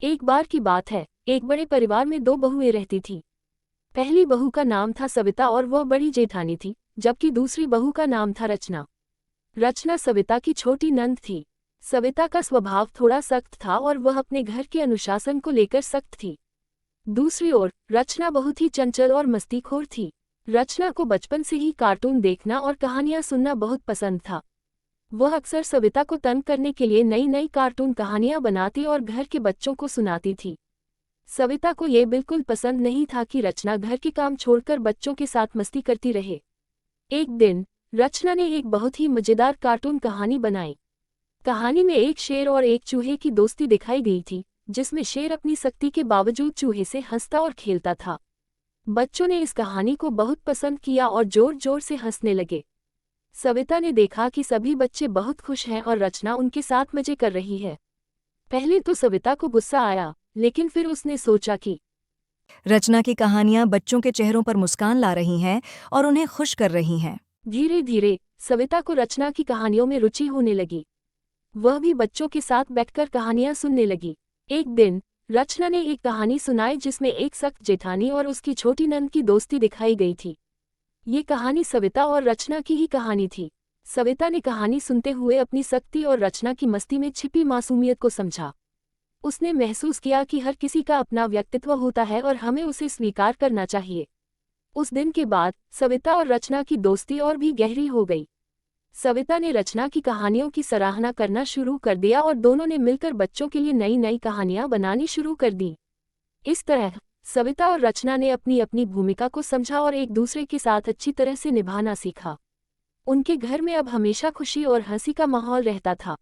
एक बार की बात है, एक बड़े परिवार में दो बहुएं रहती थीं। पहली बहू का नाम था सविता और वह बड़ी जेठानी थी, जबकि दूसरी बहू का नाम था रचना। रचना सविता की छोटी नंद थी। सविता का स्वभाव थोड़ा सख्त था और वह अपने घर के अनुशासन को लेकर सख्त थी। दूसरी ओर रचना बहुत ही चंचल और मस्तीखोर थी। रचना को बचपन से ही कार्टून देखना और कहानियां सुनना बहुत पसंद था। वह अक्सर सविता को तंग करने के लिए नई नई कार्टून कहानियां बनाती और घर के बच्चों को सुनाती थी। सविता को यह बिल्कुल पसंद नहीं था कि रचना घर के काम छोड़कर बच्चों के साथ मस्ती करती रहे। एक दिन रचना ने एक बहुत ही मजेदार कार्टून कहानी बनाई। कहानी में एक शेर और एक चूहे की दोस्ती दिखाई गई थी, जिसमें शेर अपनी सख्ती के बावजूद चूहे से हंसता और खेलता था। बच्चों ने इस कहानी को बहुत पसंद किया और जोर जोर से हंसने लगे। सविता ने देखा कि सभी बच्चे बहुत खुश हैं और रचना उनके साथ मजे कर रही है। पहले तो सविता को गुस्सा आया, लेकिन फिर उसने सोचा कि रचना की कहानियां बच्चों के चेहरों पर मुस्कान ला रही हैं और उन्हें खुश कर रही हैं। धीरे धीरे सविता को रचना की कहानियों में रुचि होने लगी। वह भी बच्चों के साथ बैठकर कहानियां सुनने लगी। एक दिन रचना ने एक कहानी सुनाई जिसमें एक सख्त जेठानी और उसकी छोटी नंद की दोस्ती दिखाई गई थी। ये कहानी सविता और रचना की ही कहानी थी। सविता ने कहानी सुनते हुए अपनी सख्ती और रचना की मस्ती में छिपी मासूमियत को समझा। उसने महसूस किया कि हर किसी का अपना व्यक्तित्व होता है और हमें उसे स्वीकार करना चाहिए। उस दिन के बाद सविता और रचना की दोस्ती और भी गहरी हो गई। सविता ने रचना की कहानियों की सराहना करना शुरू कर दिया और दोनों ने मिलकर बच्चों के लिए नई नई कहानियां बनानी शुरू कर दी। इस तरह सविता और रचना ने अपनी अपनी भूमिका को समझा और एक दूसरे के साथ अच्छी तरह से निभाना सीखा। उनके घर में अब हमेशा खुशी और हंसी का माहौल रहता था।